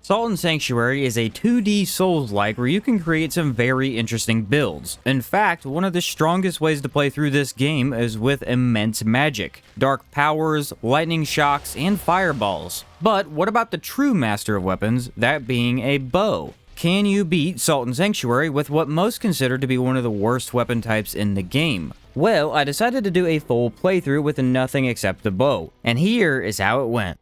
Sodden Sanctuary is a 2D Souls-like where you can create some very interesting builds. In fact, one of the strongest ways to play through this game is with immense magic, dark powers, lightning shocks, and fireballs. But what about the true master of weapons, that being a bow? Can you beat Sodden Sanctuary with what most consider to be one of the worst weapon types in the game? Well, I decided to do a full playthrough with nothing except the bow, and here is how it went.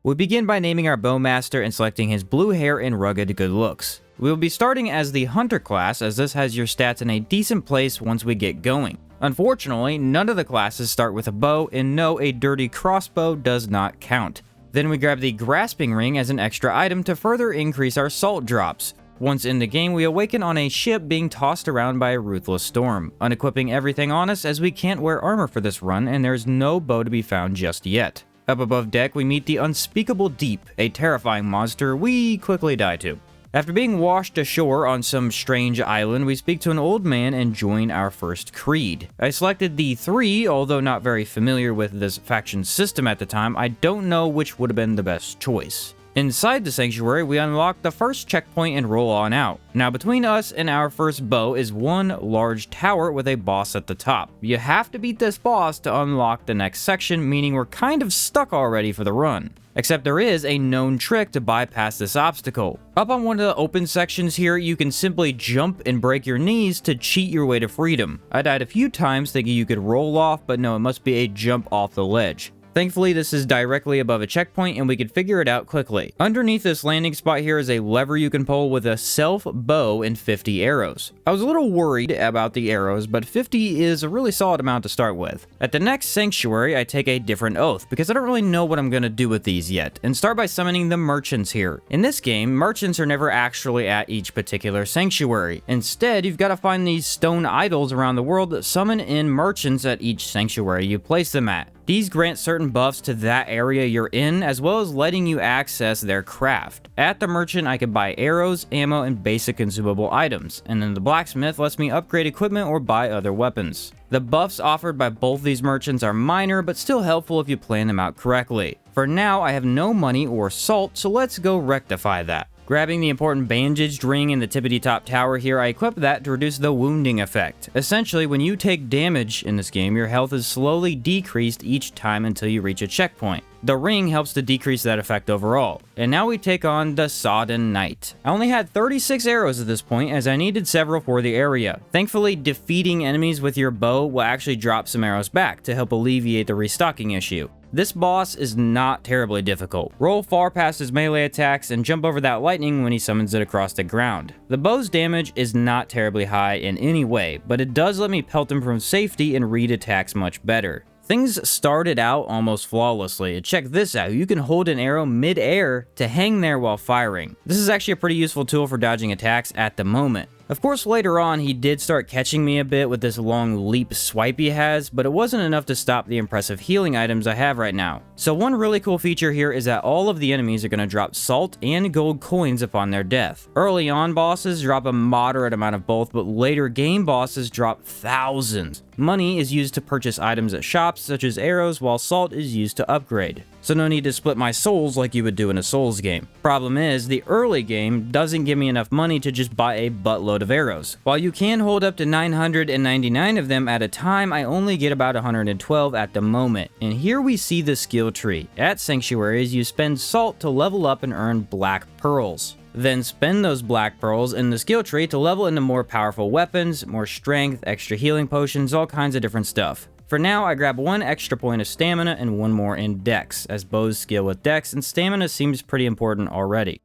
We begin by naming our bowmaster and selecting his blue hair and rugged good looks. We will be starting as the hunter class, as this has your stats in a decent place once we get going. Unfortunately, none of the classes start with a bow, and no, a dirty crossbow does not count. Then we grab the grasping ring as an extra item to further increase our salt drops. Once in the game, we awaken on a ship being tossed around by a ruthless storm, unequipping everything on us as we can't wear armor for this run and there's no bow to be found just yet. Up above deck, we meet the Unspeakable Deep, a terrifying monster we quickly die to. After being washed ashore on some strange island, we speak to an old man and join our first creed. I selected the 3, although not very familiar with this faction system at the time, I don't know which would have been the best choice. Inside the sanctuary, we unlock the first checkpoint and roll on out. Now between us and our first bow is one large tower with a boss at the top. You have to beat this boss to unlock the next section, meaning we're kind of stuck already for the run. Except there is a known trick to bypass this obstacle. Up on one of the open sections here, you can simply jump and break your knees to cheat your way to freedom. I died a few times thinking you could roll off, but no, it must be a jump off the ledge. Thankfully, this is directly above a checkpoint and we can figure it out quickly. Underneath this landing spot here is a lever you can pull with a self bow and 50 arrows. I was a little worried about the arrows, but 50 is a really solid amount to start with. At the next sanctuary, I take a different oath because I don't really know what I'm going to do with these yet, and start by summoning the merchants here. In this game, merchants are never actually at each particular sanctuary. Instead, you've got to find these stone idols around the world that summon in merchants at each sanctuary you place them at. These grant certain buffs to that area you're in, as well as letting you access their craft. At the merchant, I can buy arrows, ammo, and basic consumable items, and then the blacksmith lets me upgrade equipment or buy other weapons. The buffs offered by both these merchants are minor, but still helpful if you plan them out correctly. For now, I have no money or salt, so let's go rectify that. Grabbing the important bandaged ring in the tippity-top tower here, I equip that to reduce the wounding effect. Essentially, when you take damage in this game, your health is slowly decreased each time until you reach a checkpoint. The ring helps to decrease that effect overall. And now we take on the Sodden Knight. I only had 36 arrows at this point as I needed several for the area. Thankfully, defeating enemies with your bow will actually drop some arrows back to help alleviate the restocking issue. This boss is not terribly difficult. Roll far past his melee attacks and jump over that lightning when he summons it across the ground. The bow's damage is not terribly high in any way, but it does let me pelt him from safety and read attacks much better. Things started out almost flawlessly. Check this out, you can hold an arrow mid-air to hang there while firing. This is actually a pretty useful tool for dodging attacks at the moment. Of course, later on, he did start catching me a bit with this long leap swipe he has, but it wasn't enough to stop the impressive healing items I have right now. So one really cool feature here is that all of the enemies are going to drop salt and gold coins upon their death. Early on bosses drop a moderate amount of both, but later game bosses drop thousands. Money is used to purchase items at shops such as arrows, while salt is used to upgrade. So no need to split my souls like you would do in a Souls game. Problem is, the early game doesn't give me enough money to just buy a buttload of arrows. While you can hold up to 999 of them at a time, I only get about 112 at the moment. And here we see the skill tree. At sanctuaries, you spend salt to level up and earn black pearls. Then spend those black pearls in the skill tree to level into more powerful weapons, more strength, extra healing potions, all kinds of different stuff. For now, I grab one extra point of stamina and one more in dex, as bows scale with dex, and stamina seems pretty important already.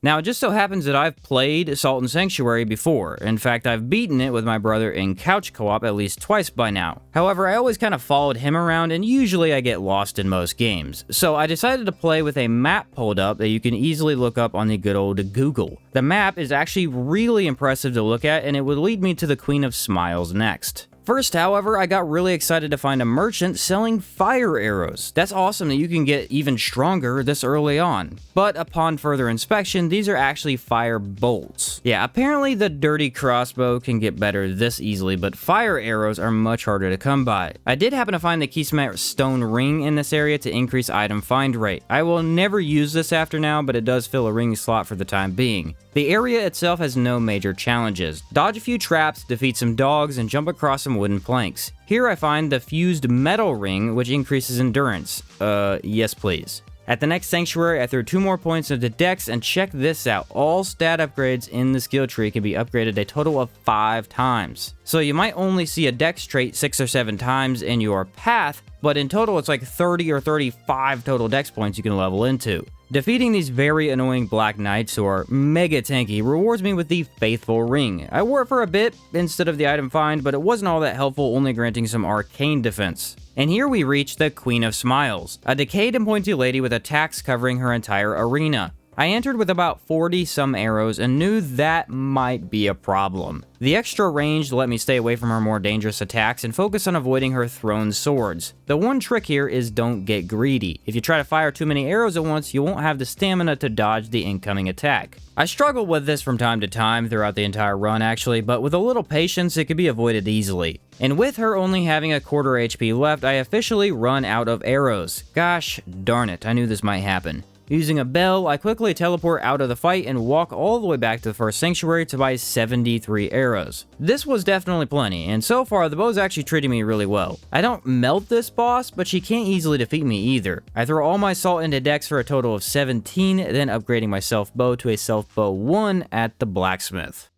Now, it just so happens that I've played Sodden Sanctuary before. In fact, I've beaten it with my brother in couch co-op at least twice by now. However, I always kind of followed him around, and usually I get lost in most games. So I decided to play with a map pulled up that you can easily look up on the good old Google. The map is actually really impressive to look at, and it would lead me to the Queen of Smiles next. First, however, I got really excited to find a merchant selling fire arrows. That's awesome that you can get even stronger this early on. But upon further inspection, these are actually fire bolts. Yeah, apparently the dirty crossbow can get better this easily, but fire arrows are much harder to come by. I did happen to find the Keysmith stone ring in this area to increase item find rate. I will never use this after now, but it does fill a ring slot for the time being. The area itself has no major challenges. Dodge a few traps, defeat some dogs, and jump across some wooden planks. Here I find the fused metal ring, which increases endurance. Yes please. At the next sanctuary, I threw 2 more points into Dex, and check this out. All stat upgrades in the skill tree can be upgraded a total of 5 times. So you might only see a Dex trait 6 or 7 times in your path, but in total it's like 30 or 35 total Dex points you can level into. Defeating these very annoying Black Knights who are mega tanky rewards me with the Faithful Ring. I wore it for a bit instead of the item find, but it wasn't all that helpful, only granting some arcane defense. And here we reach the Queen of Smiles, a decayed and pointy lady with attacks covering her entire arena. I entered with about 40 some arrows and knew that might be a problem. The extra range let me stay away from her more dangerous attacks and focus on avoiding her thrown swords. The one trick here is don't get greedy. If you try to fire too many arrows at once, you won't have the stamina to dodge the incoming attack. I struggle with this from time to time throughout the entire run actually, but with a little patience it can be avoided easily. And with her only having a quarter HP left, I officially run out of arrows. Gosh darn it, I knew this might happen. Using a bell, I quickly teleport out of the fight and walk all the way back to the first sanctuary to buy 73 arrows. This was definitely plenty, and so far the bow's actually treating me really well. I don't melt this boss, but she can't easily defeat me either. I throw all my salt into Dex for a total of 17, then upgrading my self bow to a self bow 1 at the blacksmith.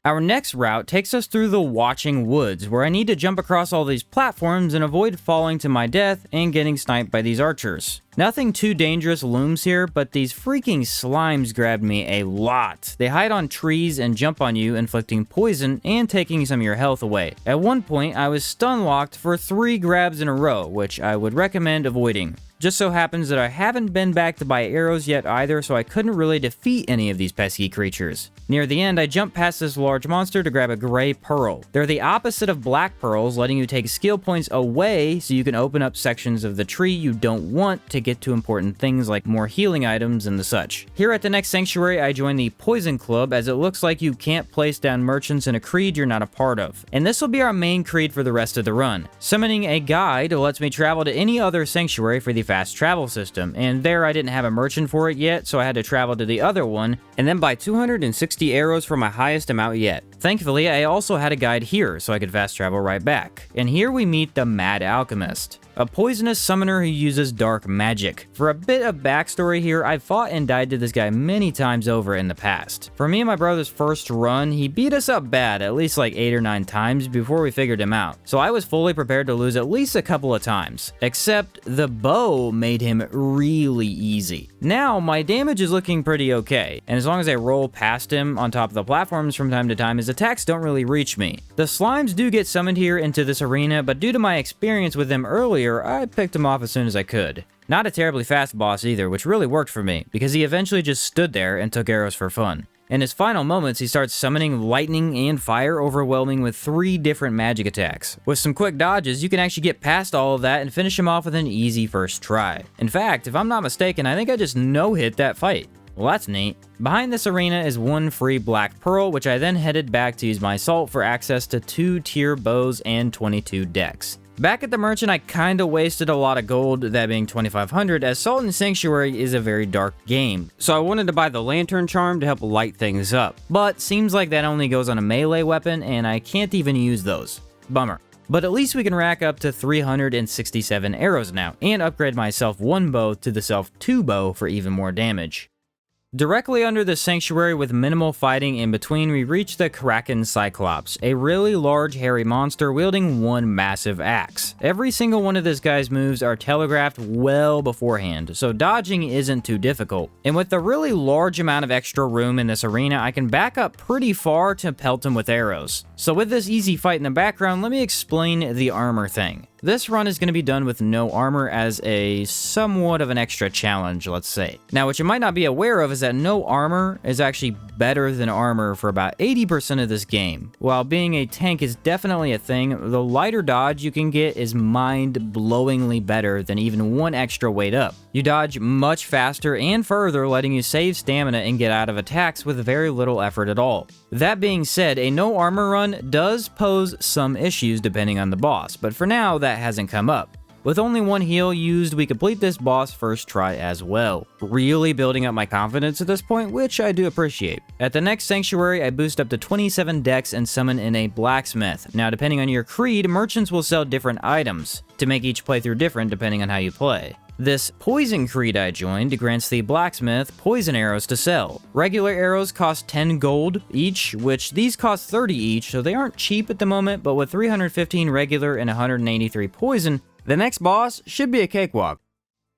Our next route takes us through the Watching Woods, where I need to jump across all these platforms and avoid falling to my death and getting sniped by these archers. Nothing too dangerous looms here, but these freaking slimes grabbed me a lot. They hide on trees and jump on you, inflicting poison and taking some of your health away. At one point, I was stun locked for 3 grabs in a row, which I would recommend avoiding. Just so happens that I haven't been back to buy arrows yet either, so I couldn't really defeat any of these pesky creatures. Near the end, I jumped past this large monster to grab a gray pearl. They're the opposite of black pearls, letting you take skill points away so you can open up sections of the tree you don't want to get to important things like more healing items and the such. Here at the next sanctuary, I join the Poison Club, as it looks like you can't place down merchants in a creed you're not a part of. And this will be our main creed for the rest of the run. Summoning a guide lets me travel to any other sanctuary for the fast travel system, and there I didn't have a merchant for it yet, so I had to travel to the other one, and then buy 260 arrows for my highest amount yet. Thankfully, I also had a guide here, so I could fast travel right back. And here we meet the Mad Alchemist, a poisonous summoner who uses dark magic. For a bit of backstory here, I've fought and died to this guy many times over in the past. For me and my brother's first run, he beat us up bad at least like 8 or 9 times before we figured him out, so I was fully prepared to lose at least a couple of times. Except the bow made him really easy. Now, my damage is looking pretty okay, and as long as I roll past him on top of the platforms from time to time, his attacks don't really reach me. The slimes do get summoned here into this arena, but due to my experience with them earlier, I picked him off as soon as I could. Not a terribly fast boss either, which really worked for me, because he eventually just stood there and took arrows for fun. In his final moments, he starts summoning lightning and fire, overwhelming with 3 different magic attacks. With some quick dodges, you can actually get past all of that and finish him off with an easy first try. In fact, if I'm not mistaken, I think I just no-hit that fight. Well, that's neat. Behind this arena is 1 free black pearl, which I then headed back to use my salt for access to 2 tier bows and 22 decks. Back at the merchant, I kinda wasted a lot of gold, that being 2500, as Sodden Sanctuary is a very dark game, so I wanted to buy the lantern charm to help light things up. But seems like that only goes on a melee weapon, and I can't even use those. Bummer. But at least we can rack up to 367 arrows now, and upgrade my self 1 bow to the self 2 bow for even more damage. Directly under the sanctuary with minimal fighting in between, we reach the Kraekan Cyclops, a really large hairy monster wielding 1 massive axe. Every single one of this guy's moves are telegraphed well beforehand, so dodging isn't too difficult. And with the really large amount of extra room in this arena, I can back up pretty far to pelt him with arrows. So with this easy fight in the background, let me explain the armor thing. This run is going to be done with no armor as a somewhat of an extra challenge, let's say. Now, what you might not be aware of is that no armor is actually better than armor for about 80% of this game. While being a tank is definitely a thing, the lighter dodge you can get is mind-blowingly better than even one extra weight up. You dodge much faster and further, letting you save stamina and get out of attacks with very little effort at all. That being said, a no armor run does pose some issues depending on the boss, but for now that hasn't come up. With only one heal used, we complete this boss first try as well. Really building up my confidence at this point, which I do appreciate. At the next sanctuary, I boost up to 27 dex and summon in a blacksmith. Now, depending on your creed, merchants will sell different items to make each playthrough different depending on how you play. This poison creed I joined grants the blacksmith poison arrows to sell. Regular arrows cost 10 gold each, which these cost 30 each, so they aren't cheap at the moment, but with 315 regular and 183 poison, the next boss should be a cakewalk.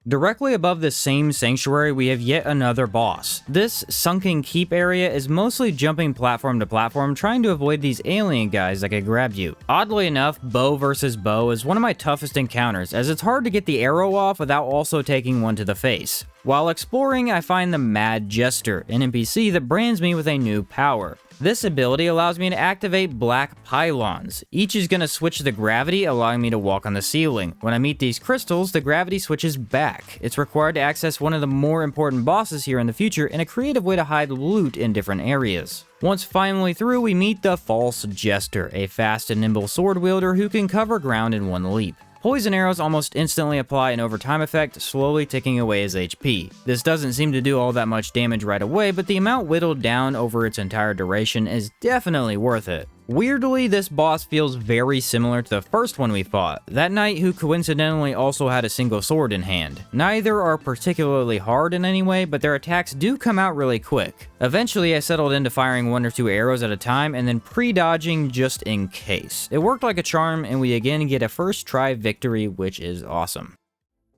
Directly above this same sanctuary, we have yet another boss. This sunken keep area is mostly jumping platform to platform, trying to avoid these alien guys that could grab you. Oddly enough, bow versus bow is one of my toughest encounters, as it's hard to get the arrow off without also taking one to the face. While exploring, I find the Mad Jester, an NPC that brands me with a new power. This ability allows me to activate black pylons. Each is going to switch the gravity, allowing me to walk on the ceiling. When I meet these crystals, the gravity switches back. It's required to access one of the more important bosses here in the future and a creative way to hide loot in different areas. Once finally through, we meet the False Jester, a fast and nimble sword wielder who can cover ground in one leap. Poison arrows almost instantly apply an overtime effect, slowly ticking away his HP. This doesn't seem to do all that much damage right away, but the amount whittled down over its entire duration is definitely worth it. Weirdly, this boss feels very similar to the first one we fought, that knight who coincidentally also had a single sword in hand. Neither are particularly hard in any way, but their attacks do come out really quick. Eventually, I settled into firing 1 or 2 arrows at a time and then pre-dodging just in case. It worked like a charm, and we again get a first try victory, which is awesome.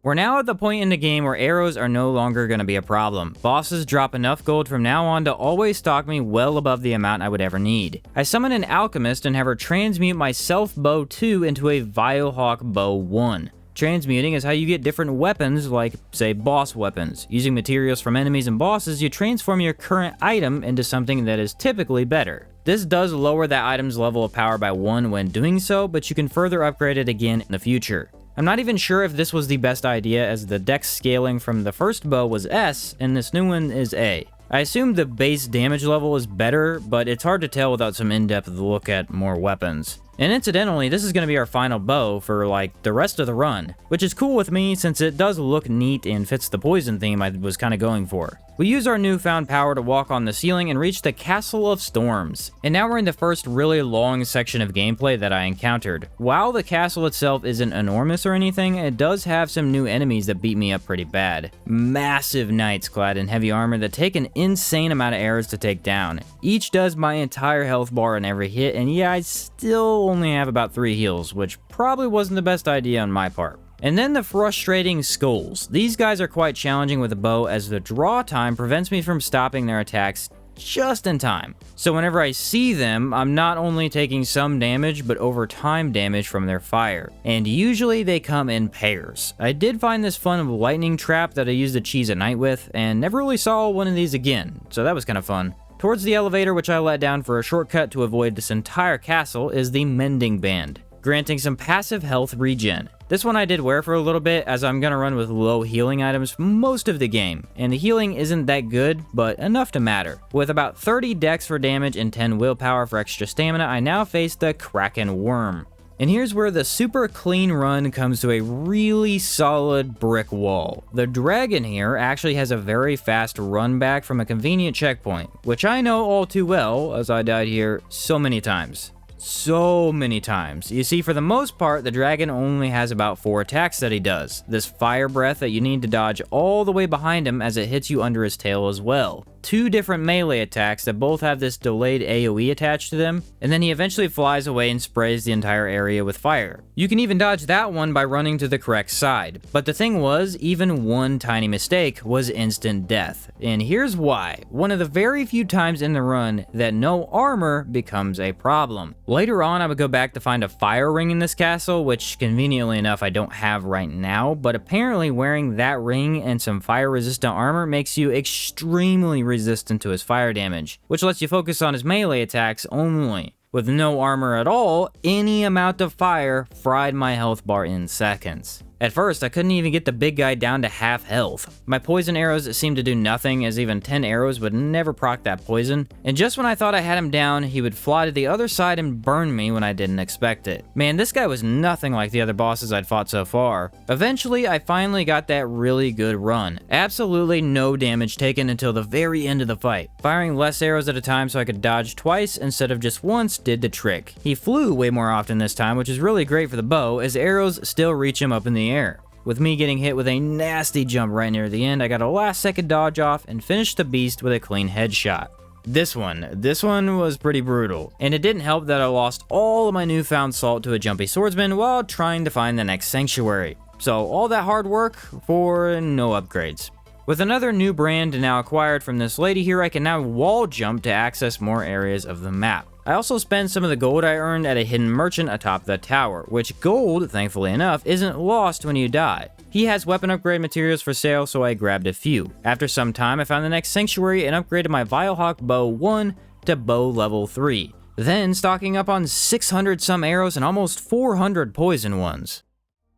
We're now at the point in the game where arrows are no longer going to be a problem. Bosses drop enough gold from now on to always stock me well above the amount I would ever need. I summon an Alchemist and have her transmute my Self Bow 2 into a Vilehawk Bow 1. Transmuting is how you get different weapons like, say, boss weapons. Using materials from enemies and bosses, you transform your current item into something that is typically better. This does lower that item's level of power by 1 when doing so, but you can further upgrade it again in the future. I'm not even sure if this was the best idea, as the dex scaling from the first bow was S and this new one is A. I assume the base damage level is better, but it's hard to tell without some in-depth look at more weapons. And incidentally, this is going to be our final bow for like the rest of the run, which is cool with me since it does look neat and fits the poison theme I was kind of going for. We use our newfound power to walk on the ceiling and reach the Castle of Storms. And now we're in the first really long section of gameplay that I encountered. While the castle itself isn't enormous or anything, it does have some new enemies that beat me up pretty bad. Massive knights clad in heavy armor that take an insane amount of arrows to take down. Each does my entire health bar in every hit, and yeah, I still only have about 3 heals, which probably wasn't the best idea on my part. And then the frustrating Skourzh. These guys are quite challenging with a bow, as the draw time prevents me from stopping their attacks just in time. So whenever I see them, I'm not only taking some damage, but overtime damage from their fire. And usually they come in pairs. I did find this fun lightning trap that I used to cheese a knight with, and never really saw one of these again, so that was kind of fun. Towards the elevator, which I let down for a shortcut to avoid this entire castle, is the Mending Band, granting some passive health regen. This one I did wear for a little bit, as I'm gonna run with low healing items most of the game, and the healing isn't that good, but enough to matter. With about 30 dex for damage and 10 willpower for extra stamina, I now face the Kraekan Wyrm. And here's where the super clean run comes to a really solid brick wall. The dragon here actually has a very fast run back from a convenient checkpoint, which I know all too well, as I died here so many times. So many times. You see, for the most part, the dragon only has about 4 attacks that he does. This fire breath that you need to dodge all the way behind him as it hits you under his tail as well. 2 different melee attacks that both have this delayed AoE attached to them, and then he eventually flies away and sprays the entire area with fire. You can even dodge that one by running to the correct side, but the thing was, even one tiny mistake was instant death, and here's why. One of the very few times in the run that no armor becomes a problem. Later on, I would go back to find a fire ring in this castle, which conveniently enough I don't have right now, but apparently wearing that ring and some fire resistant armor makes you extremely resistant to his fire damage, which lets you focus on his melee attacks only. With no armor at all, any amount of fire fried my health bar in seconds. At first, I couldn't even get the big guy down to half health. My poison arrows seemed to do nothing, as even 10 arrows would never proc that poison, and just when I thought I had him down, he would fly to the other side and burn me when I didn't expect it. Man, this guy was nothing like the other bosses I'd fought so far. Eventually, I finally got that really good run. Absolutely no damage taken until the very end of the fight. Firing less arrows at a time so I could dodge twice instead of just once did the trick. He flew way more often this time, which is really great for the bow, as arrows still reach him up in the air. With me getting hit with a nasty jump right near the end, I got a last second dodge off and finished the beast with a clean headshot. This one was pretty brutal, and it didn't help that I lost all of my newfound salt to a jumpy swordsman while trying to find the next sanctuary. So all that hard work for no upgrades. With another new brand now acquired from this lady here, I can now wall jump to access more areas of the map. I also spend some of the gold I earned at a hidden merchant atop the tower, which gold, thankfully enough, isn't lost when you die. He has weapon upgrade materials for sale, so I grabbed a few. After some time, I found the next sanctuary and upgraded my Vilehawk bow 1 to bow level 3. Then stocking up on 600 some arrows and almost 400 poison ones.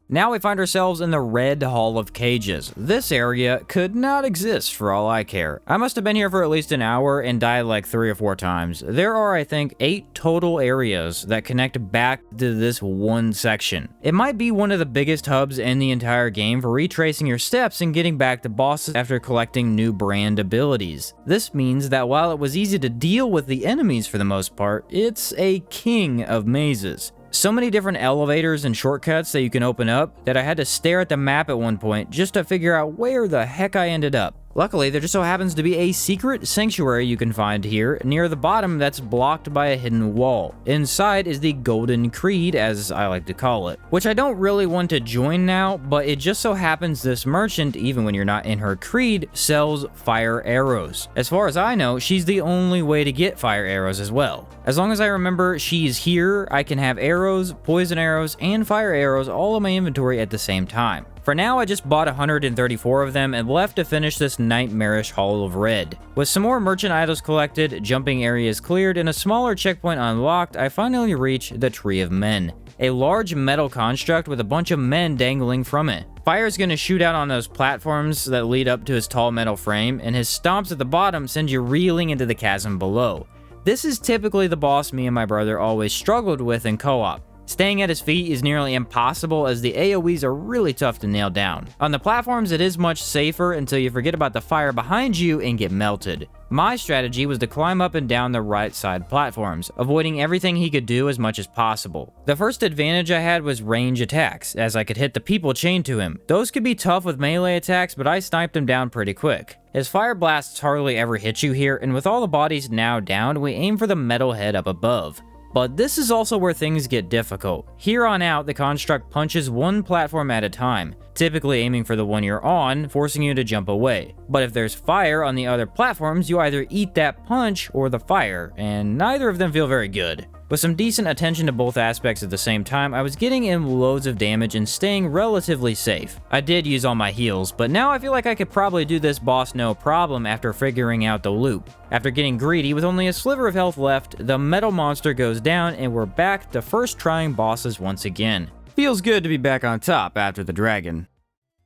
Now we find ourselves in the Red Hall of Cages. This area could not exist for all I care. I must have been here for at least an hour and died like 3 or 4 times. There are, I think, 8 total areas that connect back to this one section. It might be one of the biggest hubs in the entire game for retracing your steps and getting back to bosses after collecting new brand abilities. This means that while it was easy to deal with the enemies for the most part, it's a king of mazes. So many different elevators and shortcuts that you can open up that I had to stare at the map at one point just to figure out where the heck I ended up. Luckily, there just so happens to be a secret sanctuary you can find here near the bottom that's blocked by a hidden wall. Inside is the Golden Creed, as I like to call it, which I don't really want to join now, but it just so happens this merchant, even when you're not in her creed, sells fire arrows. As far as I know, she's the only way to get fire arrows as well. As long as I remember she's here, I can have arrows, poison arrows, and fire arrows all in my inventory at the same time. For now, I just bought 134 of them and left to finish this nightmarish Hall of Red. With some more merchant items collected, jumping areas cleared, and a smaller checkpoint unlocked, I finally reached the Tree of Men, a large metal construct with a bunch of men dangling from it. Fire is going to shoot out on those platforms that lead up to his tall metal frame, and his stomps at the bottom send you reeling into the chasm below. This is typically the boss me and my brother always struggled with in co-op. Staying at his feet is nearly impossible as the AoEs are really tough to nail down. On the platforms it is much safer until you forget about the fire behind you and get melted. My strategy was to climb up and down the right side platforms, avoiding everything he could do as much as possible. The first advantage I had was range attacks, as I could hit the people chained to him. Those could be tough with melee attacks, but I sniped him down pretty quick. His fire blasts hardly ever hit you here, and with all the bodies now down, we aim for the metal head up above. But this is also where things get difficult. Here on out, the construct punches one platform at a time, typically aiming for the one you're on, forcing you to jump away. But if there's fire on the other platforms, you either eat that punch or the fire, and neither of them feel very good. With some decent attention to both aspects at the same time, I was getting in loads of damage and staying relatively safe. I did use all my heals, but now I feel like I could probably do this boss no problem after figuring out the loop. After getting greedy with only a sliver of health left, the metal monster goes down and we're back to first trying bosses once again. Feels good to be back on top after the dragon.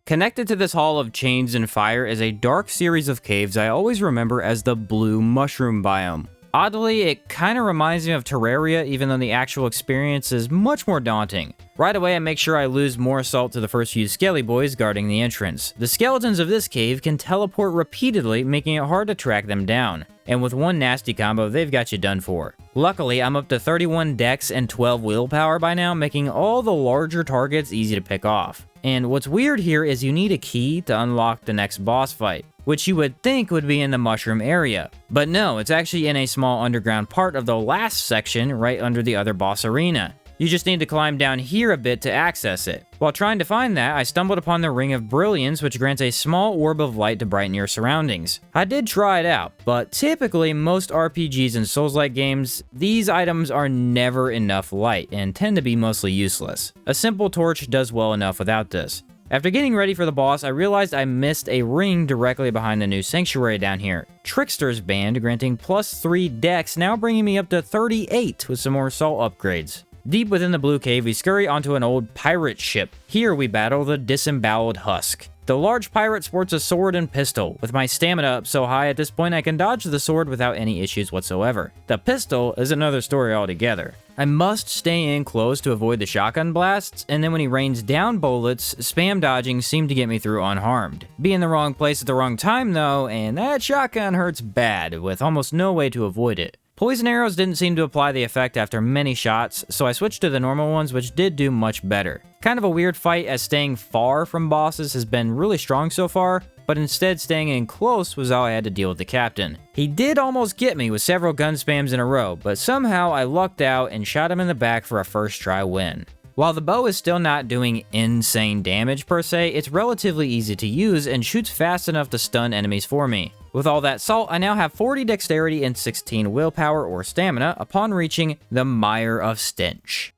Connected to this hall of chains and fire is a dark series of caves I always remember as the Blue Mushroom biome. Oddly, it kinda reminds me of Terraria, even though the actual experience is much more daunting. Right away, I make sure I lose more salt to the first few skelly boys guarding the entrance. The skeletons of this cave can teleport repeatedly, making it hard to track them down. And with one nasty combo, they've got you done for. Luckily, I'm up to 31 dex and 12 willpower by now, making all the larger targets easy to pick off. And what's weird here is you need a key to unlock the next boss fight, which you would think would be in the mushroom area. But no, it's actually in a small underground part of the last section right under the other boss arena. You just need to climb down here a bit to access it. While trying to find that, I stumbled upon the Ring of Brilliance, which grants a small orb of light to brighten your surroundings. I did try it out, but typically most RPGs and Souls-like games, these items are never enough light and tend to be mostly useless. A simple torch does well enough without this. After getting ready for the boss, I realized I missed a ring directly behind the new sanctuary down here. Trickster's Band, granting +3 dex, now bringing me up to 38 with some more salt upgrades. Deep within the blue cave, we scurry onto an old pirate ship. Here we battle the Disemboweled Husk. The large pirate sports a sword and pistol. With my stamina up so high at this point, I can dodge the sword without any issues whatsoever. The pistol is another story altogether. I must stay in close to avoid the shotgun blasts, and then when he rains down bullets, spam dodging seemed to get me through unharmed. Be in the wrong place at the wrong time though, and that shotgun hurts bad, with almost no way to avoid it. Poison arrows didn't seem to apply the effect after many shots, so I switched to the normal ones, which did do much better. Kind of a weird fight, as staying far from bosses has been really strong so far, but instead staying in close was all I had to deal with the captain. He did almost get me with several gun spams in a row, but somehow I lucked out and shot him in the back for a first try win. While the bow is still not doing insane damage per se, it's relatively easy to use and shoots fast enough to stun enemies for me. With all that salt, I now have 40 dexterity and 16 willpower or stamina upon reaching the Mire of Stench.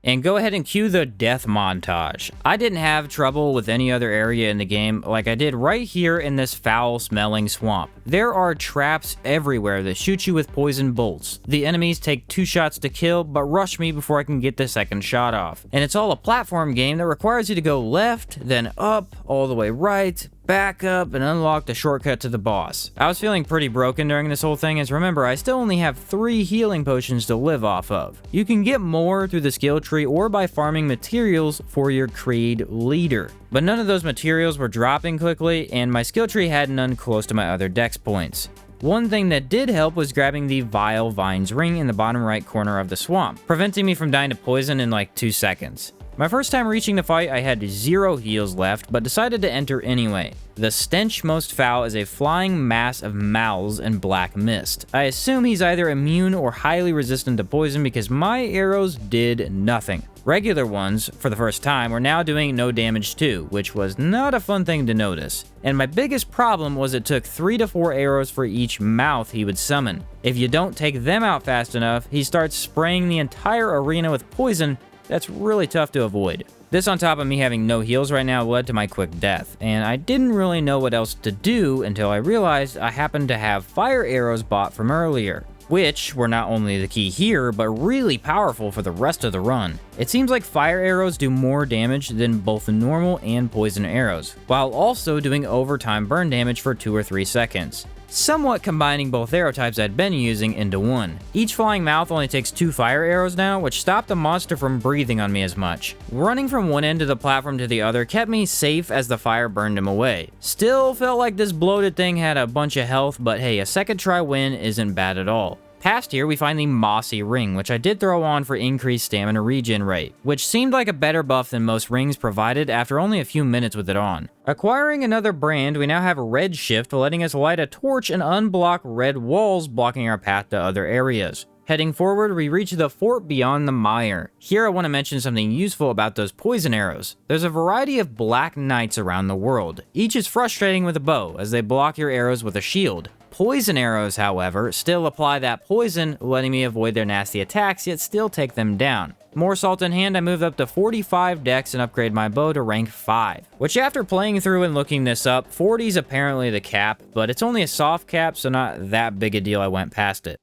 And go ahead and cue the death montage. I didn't have trouble with any other area in the game like I did right here in this foul-smelling swamp. There are traps everywhere that shoot you with poison bolts. The enemies take 2 shots to kill, but rush me before I can get the second shot off. And it's all a platform game that requires you to go left, then up, all the way right, back up, and unlock the shortcut to the boss. I was feeling pretty broken during this whole thing, as remember, I still only have 3 healing potions to live off of. You can get more through the skill tree or by farming materials for your creed leader. But none of those materials were dropping quickly, and my skill tree had none close to my other dex points. One thing that did help was grabbing the Vile Vines ring in the bottom right corner of the swamp, preventing me from dying to poison in like 2 seconds. My first time reaching the fight, I had 0 heals left, but decided to enter anyway. The Stench Most Foul is a flying mass of mouths and black mist. I assume he's either immune or highly resistant to poison because my arrows did nothing. Regular ones, for the first time, were now doing no damage too, which was not a fun thing to notice. And my biggest problem was it took 3 to 4 arrows for each mouth he would summon. If you don't take them out fast enough, he starts spraying the entire arena with poison. That's really tough to avoid. This on top of me having no heals right now led to my quick death, and I didn't really know what else to do until I realized I happened to have fire arrows bought from earlier, which were not only the key here, but really powerful for the rest of the run. It seems like fire arrows do more damage than both normal and poison arrows, while also doing overtime burn damage for 2 or 3 seconds. Somewhat combining both arrow types I'd been using into one. Each flying mouth only takes 2 fire arrows now, which stopped the monster from breathing on me as much. Running from one end of the platform to the other kept me safe as the fire burned him away. Still felt like this bloated thing had a bunch of health, but hey, a second try win isn't bad at all. Past here, we find the Mossy ring, which I did throw on for increased stamina regen rate, which seemed like a better buff than most rings provided after only a few minutes with it on. Acquiring another brand, we now have Red Shift, letting us light a torch and unblock red walls blocking our path to other areas. Heading forward, we reach the fort beyond the mire. Here I want to mention something useful about those poison arrows. There's a variety of black knights around the world. Each is frustrating with a bow, as they block your arrows with a shield. Poison arrows, however, still apply that poison, letting me avoid their nasty attacks, yet still take them down. More salt in hand, I moved up to 45 dex and upgrade my bow to rank 5. Which after playing through and looking this up, 40 is apparently the cap, but it's only a soft cap, so not that big a deal I went past it.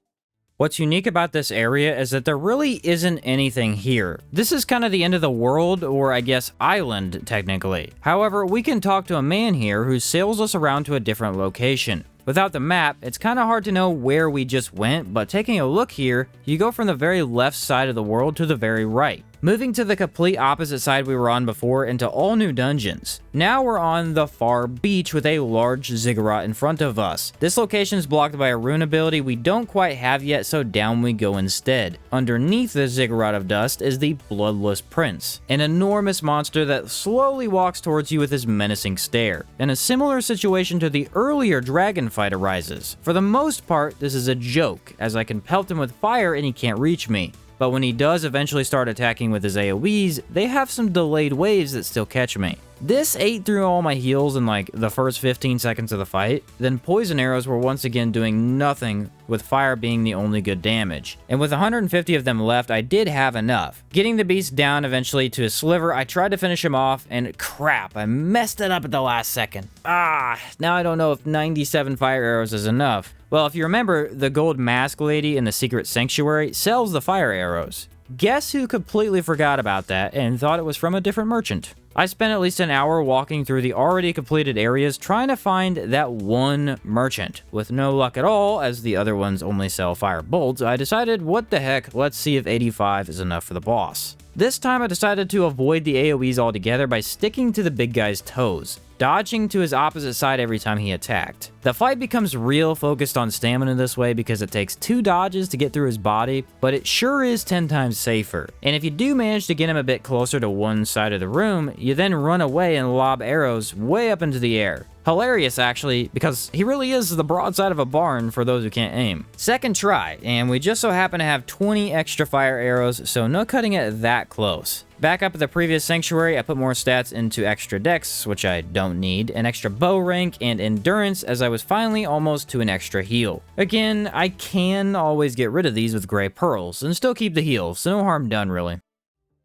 What's unique about this area is that there really isn't anything here. This is kind of the end of the world, or I guess island, technically. However, we can talk to a man here who sails us around to a different location. Without the map, it's kind of hard to know where we just went, but taking a look here, you go from the very left side of the world to the very right. moving to the complete opposite side we were on before into all new dungeons. Now we're on the far beach with a large ziggurat in front of us. This location is blocked by a rune ability we don't quite have yet, so down we go instead. Underneath the ziggurat of dust is the Bloodless Prince, an enormous monster that slowly walks towards you with his menacing stare. And a similar situation to the earlier dragon fight arises. For the most part, this is a joke, as I can pelt him with fire and he can't reach me. But when he does eventually start attacking with his AoEs, they have some delayed waves that still catch me. This ate through all my heals in like the first 15 seconds of the fight, then poison arrows were once again doing nothing, with fire being the only good damage. And with 150 of them left, I did have enough. Getting the beast down eventually to a sliver, I tried to finish him off, and crap, I messed it up at the last second. Now I don't know if 97 fire arrows is enough. Well, if you remember, the gold mask lady in the secret sanctuary sells the fire arrows. Guess who completely forgot about that and thought it was from a different merchant? I spent at least an hour walking through the already completed areas trying to find that one merchant. With no luck at all, as the other ones only sell fire bolts, I decided, what the heck, let's see if 85 is enough for the boss. This time I decided to avoid the AoEs altogether by sticking to the big guy's toes, dodging to his opposite side every time he attacked. The fight becomes real focused on stamina this way because it takes 2 dodges to get through his body, but it sure is 10 times safer. And if you do manage to get him a bit closer to one side of the room, you then run away and lob arrows way up into the air. Hilarious actually, because he really is the broadside of a barn for those who can't aim. Second try, and we just so happen to have 20 extra fire arrows, so no cutting it that close. Back up at the previous sanctuary, I put more stats into extra dex, which I don't need, an extra bow rank, and endurance, as I was finally almost to an extra heal. Again, I can always get rid of these with gray pearls, and still keep the heal, so no harm done really.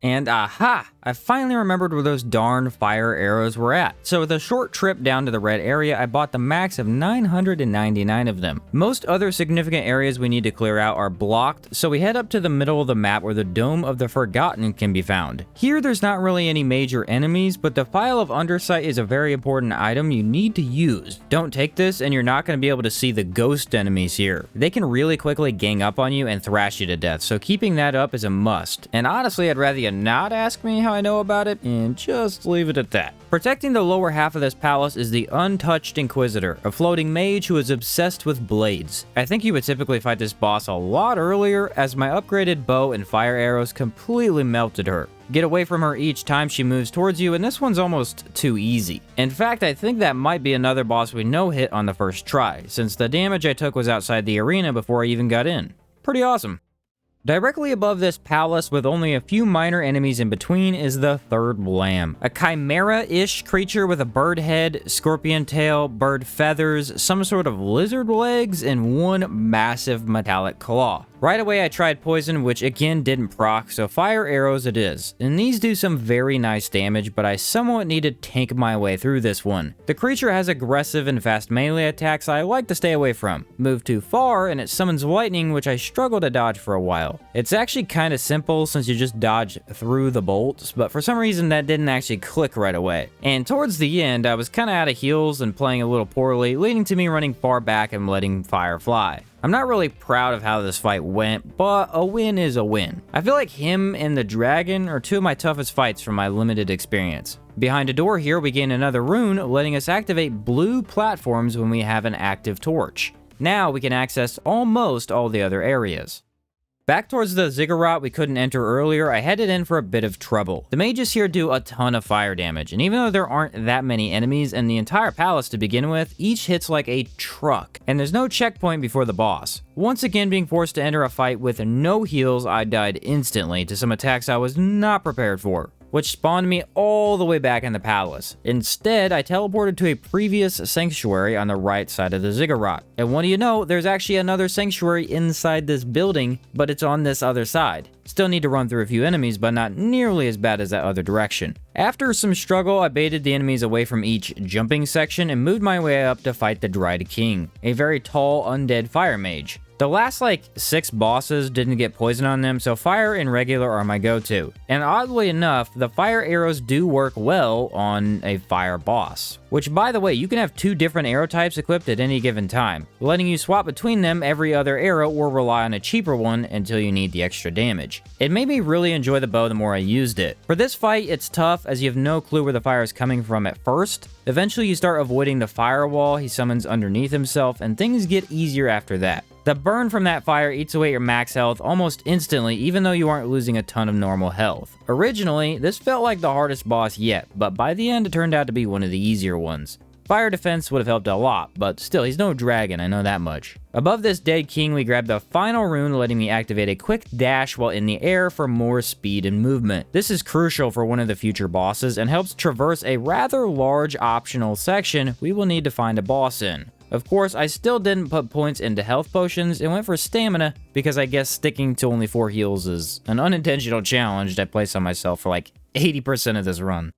And aha! I finally remembered where those darn fire arrows were at. So with a short trip down to the red area, I bought the max of 999 of them. Most other significant areas we need to clear out are blocked, so we head up to the middle of the map where the Dome of the Forgotten can be found. Here there's not really any major enemies, but the File of Undersight is a very important item you need to use. Don't take this and you're not going to be able to see the ghost enemies here. They can really quickly gang up on you and thrash you to death, so keeping that up is a must. And honestly, I'd rather you not ask me how I know about it and just leave it at that. Protecting the lower half of this palace is the Untouched Inquisitor, a floating mage who is obsessed with blades. I think you would typically fight this boss a lot earlier, as my upgraded bow and fire arrows completely melted her. Get away from her each time she moves towards you, and this one's almost too easy. In fact, I think that might be another boss we no-hit on the first try, since the damage I took was outside the arena before I even got in. Pretty awesome. Directly above this palace, with only a few minor enemies in between, is the Third Lamb. A chimera-ish creature with a bird head, scorpion tail, bird feathers, some sort of lizard legs, and one massive metallic claw. Right away I tried poison, which again didn't proc, so fire arrows it is. And these do some very nice damage, but I somewhat need to tank my way through this one. The creature has aggressive and fast melee attacks I like to stay away from. Move too far and it summons lightning, which I struggle to dodge for a while. It's actually kind of simple since you just dodge through the bolts, but for some reason that didn't actually click right away. And towards the end I was kind of out of heals and playing a little poorly, leading to me running far back and letting fire fly. I'm not really proud of how this fight went, but a win is a win. I feel like him and the dragon are two of my toughest fights from my limited experience. Behind a door here, we gain another rune, letting us activate blue platforms when we have an active torch. Now we can access almost all the other areas. Back towards the ziggurat we couldn't enter earlier, I headed in for a bit of trouble. The mages here do a ton of fire damage, and even though there aren't that many enemies in the entire palace to begin with, each hits like a truck, and there's no checkpoint before the boss. Once again being forced to enter a fight with no heals, I died instantly to some attacks I was not prepared for, which spawned me all the way back in the palace. Instead, I teleported to a previous sanctuary on the right side of the ziggurat. And what do you know, there's actually another sanctuary inside this building, but it's on this other side. Still need to run through a few enemies, but not nearly as bad as that other direction. After some struggle, I baited the enemies away from each jumping section and moved my way up to fight the Dried King, a very tall undead fire mage. The last like 6 bosses didn't get poison on them, so fire and regular are my go-to. And oddly enough, the fire arrows do work well on a fire boss. Which, by the way, you can have 2 different arrow types equipped at any given time, letting you swap between them every other arrow or rely on a cheaper one until you need the extra damage. It made me really enjoy the bow the more I used it. For this fight, it's tough as you have no clue where the fire is coming from at first. Eventually, you start avoiding the firewall he summons underneath himself, and things get easier after that. The burn from that fire eats away your max health almost instantly, even though you aren't losing a ton of normal health. Originally, this felt like the hardest boss yet, but by the end it turned out to be one of the easier ones. Fire defense would have helped a lot, but still, he's no dragon, I know that much. Above this dead king, we grab the final rune, letting me activate a quick dash while in the air for more speed and movement. This is crucial for one of the future bosses and helps traverse a rather large optional section we will need to find a boss in. Of course, I still didn't put points into health potions and went for stamina because I guess sticking to only 4 heals is an unintentional challenge I placed on myself for like 80% of this run.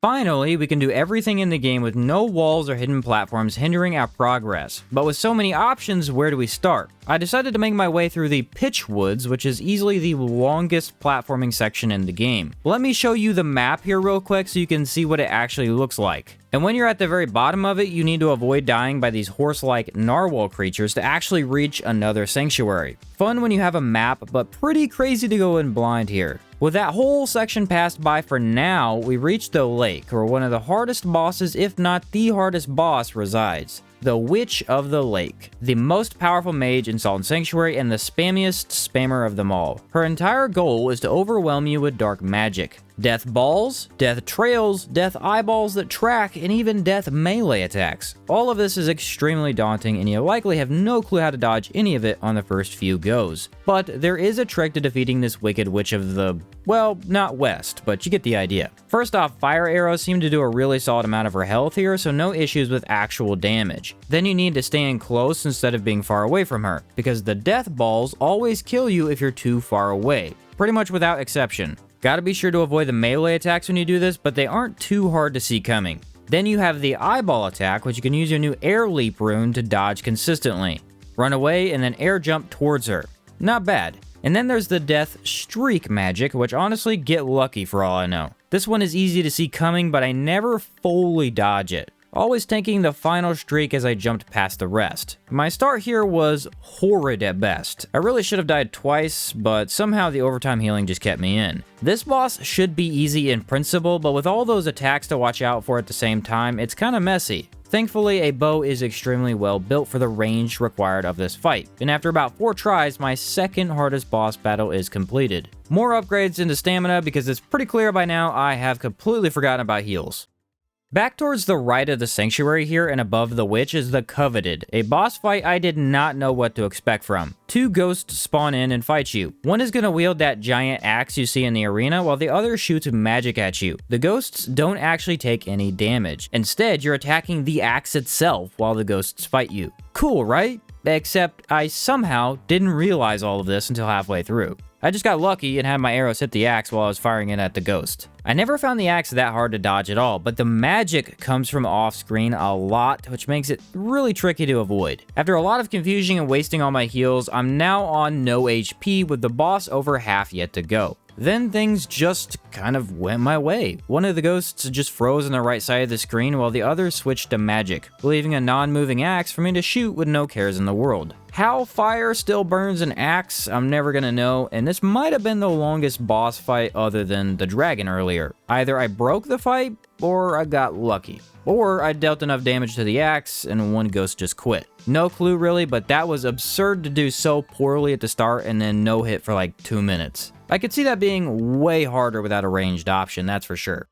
Finally, we can do everything in the game with no walls or hidden platforms hindering our progress. But with so many options, where do we start? I decided to make my way through the Pitch Woods, which is easily the longest platforming section in the game. Let me show you the map here real quick so you can see what it actually looks like. And when you're at the very bottom of it, you need to avoid dying by these horse-like narwhal creatures to actually reach another sanctuary. Fun when you have a map, but pretty crazy to go in blind here. With that whole section passed by for now, we reach the lake, where one of the hardest bosses, if not the hardest boss, resides. The Witch of the Lake, the most powerful mage in Sodden Sanctuary and the spammiest spammer of them all. Her entire goal is to overwhelm you with dark magic. Death balls, death trails, death eyeballs that track, and even death melee attacks. All of this is extremely daunting, and you likely have no clue how to dodge any of it on the first few goes. But there is a trick to defeating this wicked witch of the, well, not west, but you get the idea. First off, fire arrows seem to do a really solid amount of her health here, so no issues with actual damage. Then you need to stay in close instead of being far away from her, because the death balls always kill you if you're too far away, pretty much without exception. Gotta be sure to avoid the melee attacks when you do this, but they aren't too hard to see coming. Then you have the eyeball attack, which you can use your new air leap rune to dodge consistently. Run away and then air jump towards her. Not bad. And then there's the death streak magic, which honestly, get lucky for all I know. This one is easy to see coming, but I never fully dodge it. Always taking the final streak as I jumped past the rest. My start here was horrid at best. I really should have died twice, but somehow the overtime healing just kept me in. This boss should be easy in principle, but with all those attacks to watch out for at the same time, it's kinda messy. Thankfully, a bow is extremely well built for the range required of this fight, and after about 4 tries, my second hardest boss battle is completed. More upgrades into stamina because it's pretty clear by now I have completely forgotten about heals. Back towards the right of the sanctuary here and above the witch is the Coveted, a boss fight I did not know what to expect from. 2 ghosts spawn in and fight you. One is going to wield that giant axe you see in the arena, while the other shoots magic at you. The ghosts don't actually take any damage. Instead, you're attacking the axe itself while the ghosts fight you. Cool, right? Except I somehow didn't realize all of this until halfway through. I just got lucky and had my arrows hit the axe while I was firing it at the ghost. I never found the axe that hard to dodge at all, but the magic comes from off screen a lot, which makes it really tricky to avoid. After a lot of confusion and wasting all my heals, I'm now on no HP with the boss over half yet to go. Then things just kind of went my way. One of the ghosts just froze on the right side of the screen while the other switched to magic, leaving a non-moving axe for me to shoot with no cares in the world. How fire still burns an axe, I'm never gonna know, and this might have been the longest boss fight other than the dragon earlier. Either I broke the fight, or I got lucky. Or I dealt enough damage to the axe and one ghost just quit. No clue really, but that was absurd to do so poorly at the start and then no hit for like 2 minutes. I could see that being way harder without a ranged option, that's for sure.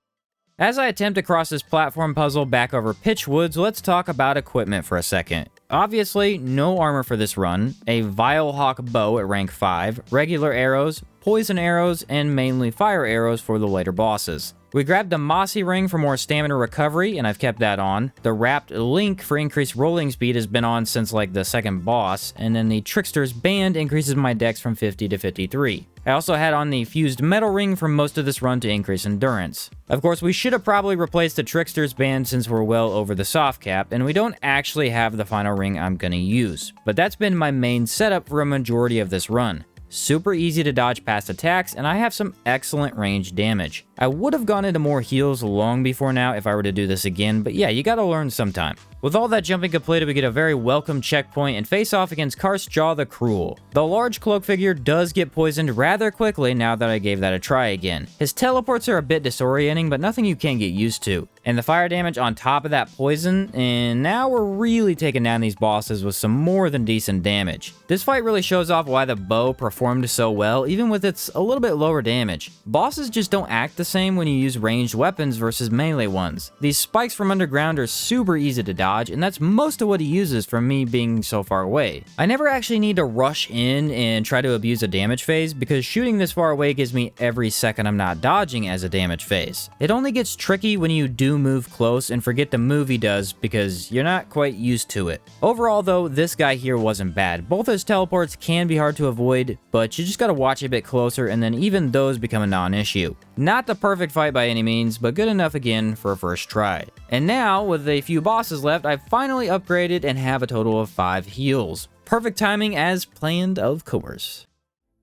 As I attempt to cross this platform puzzle back over Pitch Woods, let's talk about equipment for a second. Obviously, no armor for this run, a Vilehawk bow at rank 5, regular arrows, poison arrows, and mainly fire arrows for the later bosses. We grabbed the mossy ring for more stamina recovery, and I've kept that on. The wrapped link for increased rolling speed has been on since like the second boss, and then the trickster's band increases my dex from 50 to 53. I also had on the fused metal ring for most of this run to increase endurance. Of course, we should have probably replaced the trickster's band since we're well over the soft cap, and we don't actually have the final ring I'm gonna use, but that's been my main setup for a majority of this run. Super easy to dodge past attacks, and I have some excellent range damage. I would have gone into more heals long before now if I were to do this again, but yeah, you gotta learn sometime. With all that jumping completed, we get a very welcome checkpoint and face off against Carsejaw The Cruel. The large cloak figure does get poisoned rather quickly now that I gave that a try again. His teleports are a bit disorienting, but nothing you can't get used to. And the fire damage on top of that poison, and now we're really taking down these bosses with some more than decent damage. This fight really shows off why the bow performed so well, even with its a little bit lower damage. Bosses just don't act the same when you use ranged weapons versus melee ones. These spikes from underground are super easy to dodge, and that's most of what he uses from me being so far away. I never actually need to rush in and try to abuse a damage phase, because shooting this far away gives me every second I'm not dodging as a damage phase. It only gets tricky when you do move close and forget the move he does because you're not quite used to it. Overall though, this guy here wasn't bad. Both his teleports can be hard to avoid, but you just gotta watch a bit closer, and then even those become a non-issue. Not the perfect fight by any means, but good enough again for a first try. And now, with a few bosses left, I've finally upgraded and have a total of 5 heals. Perfect timing as planned, of course.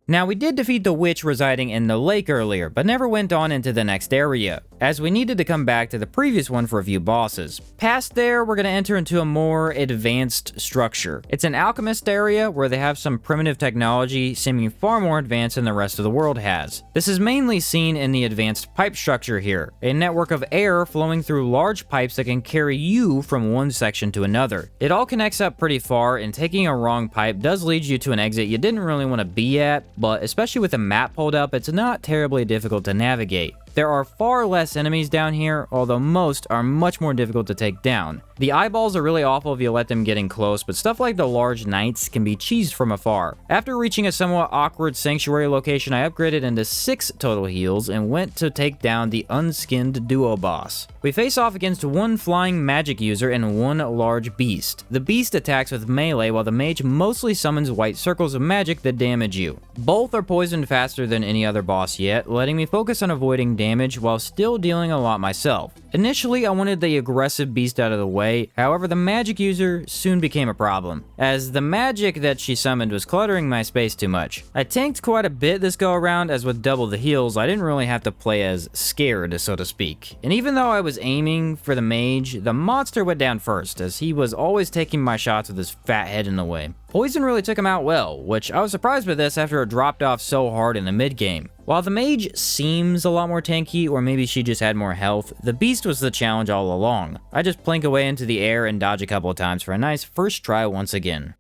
Now, we did defeat the witch residing in the lake earlier, but never went on into the next area, as we needed to come back to the previous one for a few bosses. Past there, we're going to enter into a more advanced structure. It's an alchemist area where they have some primitive technology seeming far more advanced than the rest of the world has. This is mainly seen in the advanced pipe structure here, a network of air flowing through large pipes that can carry you from one section to another. It all connects up pretty far, and taking a wrong pipe does lead you to an exit you didn't really want to be at, but especially with the map pulled up, it's not terribly difficult to navigate. There are far less enemies down here, although most are much more difficult to take down. The eyeballs are really awful if you let them get in close, but stuff like the large knights can be cheesed from afar. After reaching a somewhat awkward sanctuary location, I upgraded into 6 total heals and went to take down the Unskinned duo boss. We face off against one flying magic user and one large beast. The beast attacks with melee, while the mage mostly summons white circles of magic that damage you. Both are poisoned faster than any other boss yet, letting me focus on avoiding damage while still dealing a lot myself. Initially, I wanted the aggressive beast out of the way, however the magic user soon became a problem, as the magic that she summoned was cluttering my space too much. I tanked quite a bit this go around, as with double the heals, I didn't really have to play as scared, so to speak. And even though I was aiming for the mage, the monster went down first, as he was always taking my shots with his fat head in the way. Poison really took him out well, which I was surprised by this after it dropped off so hard in the mid-game. While the mage seems a lot more tanky, or maybe she just had more health, the beast was the challenge all along. I just plink away into the air and dodge a couple of times for a nice first try once again.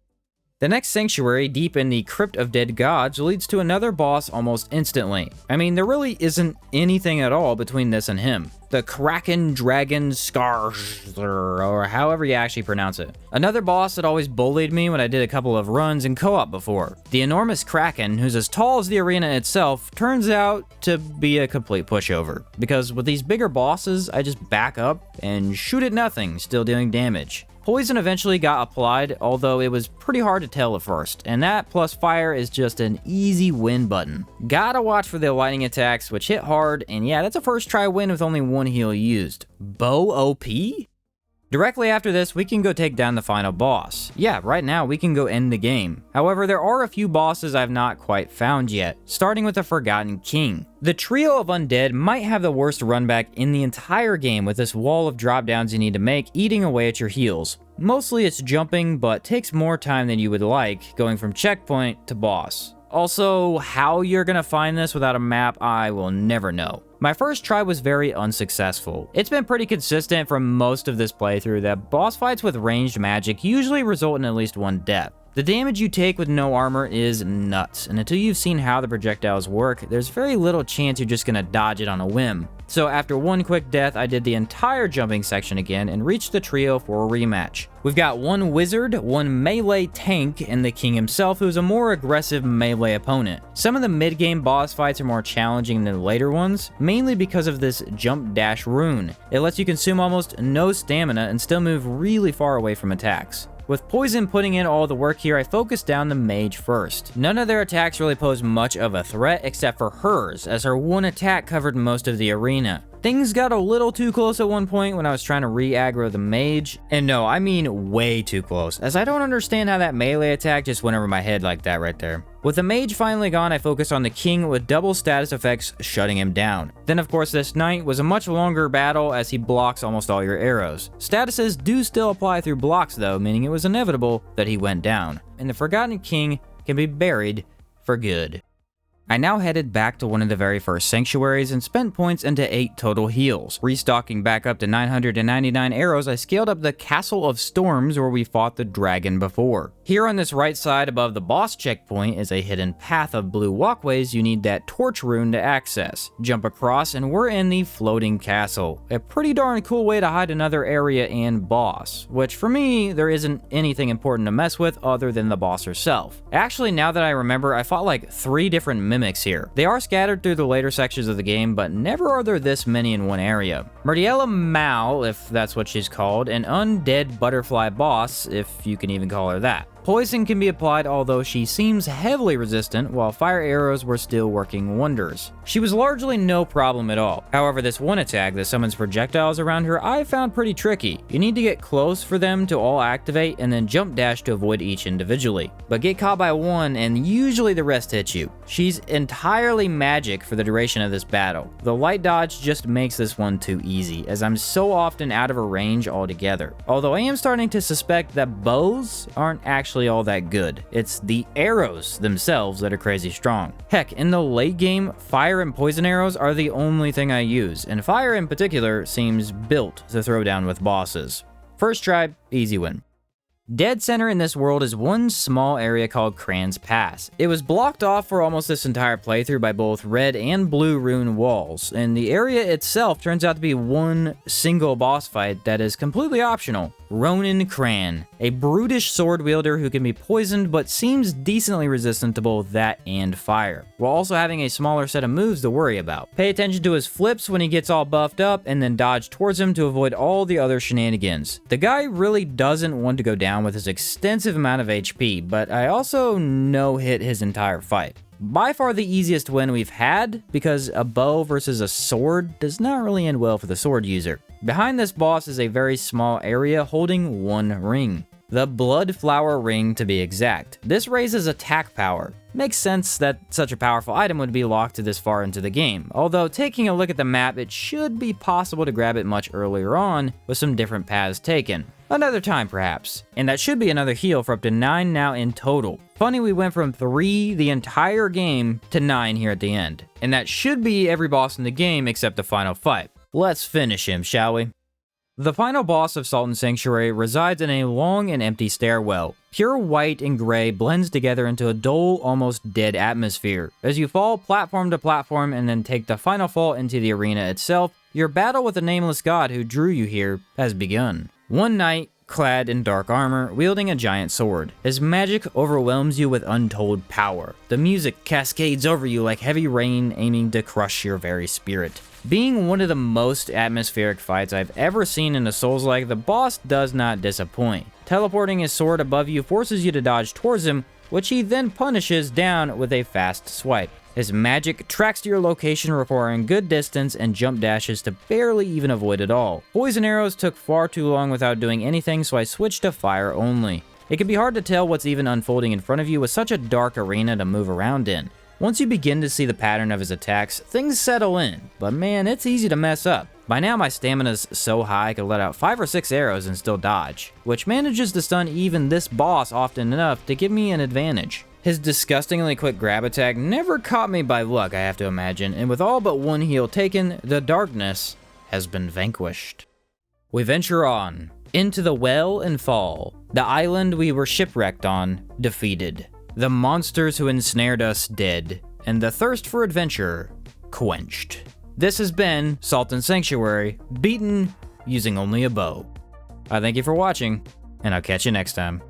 The next sanctuary, deep in the Crypt of Dead Gods, leads to another boss almost instantly. I mean, there really isn't anything at all between this and him. The Kraken Dragon Skourzh, or however you actually pronounce it. Another boss that always bullied me when I did a couple of runs in co-op before. The enormous Kraken, who's as tall as the arena itself, turns out to be a complete pushover. Because with these bigger bosses, I just back up and shoot at nothing, still dealing damage. Poison eventually got applied, although it was pretty hard to tell at first, and that plus fire is just an easy win button. Gotta watch for the lightning attacks, which hit hard, and yeah, that's a first try win with only 1 heal used. Bow OP? Directly after this, we can go take down the final boss. Yeah, right now we can go end the game. However, there are a few bosses I've not quite found yet, starting with the Forgotten King. The trio of undead might have the worst runback in the entire game, with this wall of drop downs you need to make eating away at your heals. Mostly it's jumping, but takes more time than you would like, going from checkpoint to boss. Also, how you're gonna find this without a map, I will never know. My first try was very unsuccessful. It's been pretty consistent for most of this playthrough that boss fights with ranged magic usually result in at least 1 death. The damage you take with no armor is nuts, and until you've seen how the projectiles work, there's very little chance you're just gonna dodge it on a whim. So after 1 quick death, I did the entire jumping section again and reached the trio for a rematch. We've got 1 wizard, 1 melee tank, and the king himself, who's a more aggressive melee opponent. Some of the mid-game boss fights are more challenging than later ones, mainly because of this jump dash rune. It lets you consume almost no stamina and still move really far away from attacks. With Poison putting in all the work here, I focused down the mage first. None of their attacks really pose much of a threat except for hers, as her 1 attack covered most of the arena. Things got a little too close at one point when I was trying to re-aggro the mage. And no, I mean way too close, as I don't understand how that melee attack just went over my head like that right there. With the mage finally gone, I focused on the king with double status effects shutting him down. Then of course this knight was a much longer battle as he blocks almost all your arrows. Statuses do still apply through blocks though, meaning it was inevitable that he went down. And the forgotten king can be buried for good. I now headed back to one of the very first sanctuaries and spent points into 8 total heals. Restocking back up to 999 arrows, I scaled up the Castle of Storms where we fought the dragon before. Here on this right side above the boss checkpoint is a hidden path of blue walkways you need that torch rune to access. Jump across and we're in the floating castle. A pretty darn cool way to hide another area and boss, which for me, there isn't anything important to mess with other than the boss herself. Actually, now that I remember, I fought like 3 different mimics here. They are scattered through the later sections of the game, but never are there this many in one area. Myrdiella Mal, if that's what she's called, an undead butterfly boss, if you can even call her that. Poison can be applied, although she seems heavily resistant, while fire arrows were still working wonders. She was largely no problem at all. However, this one attack that summons projectiles around her I found pretty tricky. You need to get close for them to all activate and then jump dash to avoid each individually. But get caught by one and usually the rest hit you. She's entirely magic for the duration of this battle. The light dodge just makes this one too easy, as I'm so often out of her range altogether. Although I am starting to suspect that bows aren't actually all that good. It's the arrows themselves that are crazy strong. Heck, in the late game, fire and poison arrows are the only thing I use, and fire in particular seems built to throw down with bosses. First try, easy win. Dead center in this world is one small area called Cran's Pass. It was blocked off for almost this entire playthrough by both red and blue rune walls, and the area itself turns out to be one single boss fight that is completely optional. Ronan Cran, a brutish sword wielder who can be poisoned but seems decently resistant to both that and fire, while also having a smaller set of moves to worry about. Pay attention to his flips when he gets all buffed up and then dodge towards him to avoid all the other shenanigans. The guy really doesn't want to go down with his extensive amount of HP, but I also no-hit his entire fight. By far the easiest win we've had, because a bow versus a sword does not really end well for the sword user. Behind this boss is a very small area holding one ring. The Blood Flower Ring to be exact. This raises attack power. Makes sense that such a powerful item would be locked to this far into the game, although taking a look at the map, it should be possible to grab it much earlier on with some different paths taken. Another time perhaps. And that should be another heal for up to 9 now in total. Funny we went from 3 the entire game to 9 here at the end. And that should be every boss in the game except the final fight. Let's finish him, shall we? The final boss of Sodden Sanctuary resides in a long and empty stairwell. Pure white and gray blends together into a dull, almost dead atmosphere. As you fall platform to platform and then take the final fall into the arena itself, your battle with the nameless god who drew you here has begun. One knight, clad in dark armor, wielding a giant sword. His magic overwhelms you with untold power. The music cascades over you like heavy rain aiming to crush your very spirit. Being one of the most atmospheric fights I've ever seen in a Souls-like, the boss does not disappoint. Teleporting his sword above you forces you to dodge towards him, which he then punishes down with a fast swipe. His magic tracks to your location requiring good distance and jump dashes to barely even avoid it all. Poison arrows took far too long without doing anything, so I switched to fire only. It can be hard to tell what's even unfolding in front of you with such a dark arena to move around in. Once you begin to see the pattern of his attacks, things settle in, but man, it's easy to mess up. By now my stamina's so high I could let out 5 or 6 arrows and still dodge, which manages to stun even this boss often enough to give me an advantage. His disgustingly quick grab attack never caught me by luck, I have to imagine, and with all but one heal taken, the darkness has been vanquished. We venture on, into the well and fall, the island we were shipwrecked on, defeated. The monsters who ensnared us dead, and the thirst for adventure quenched. This has been Sodden Sanctuary, beaten using only a bow. I thank you for watching, and I'll catch you next time.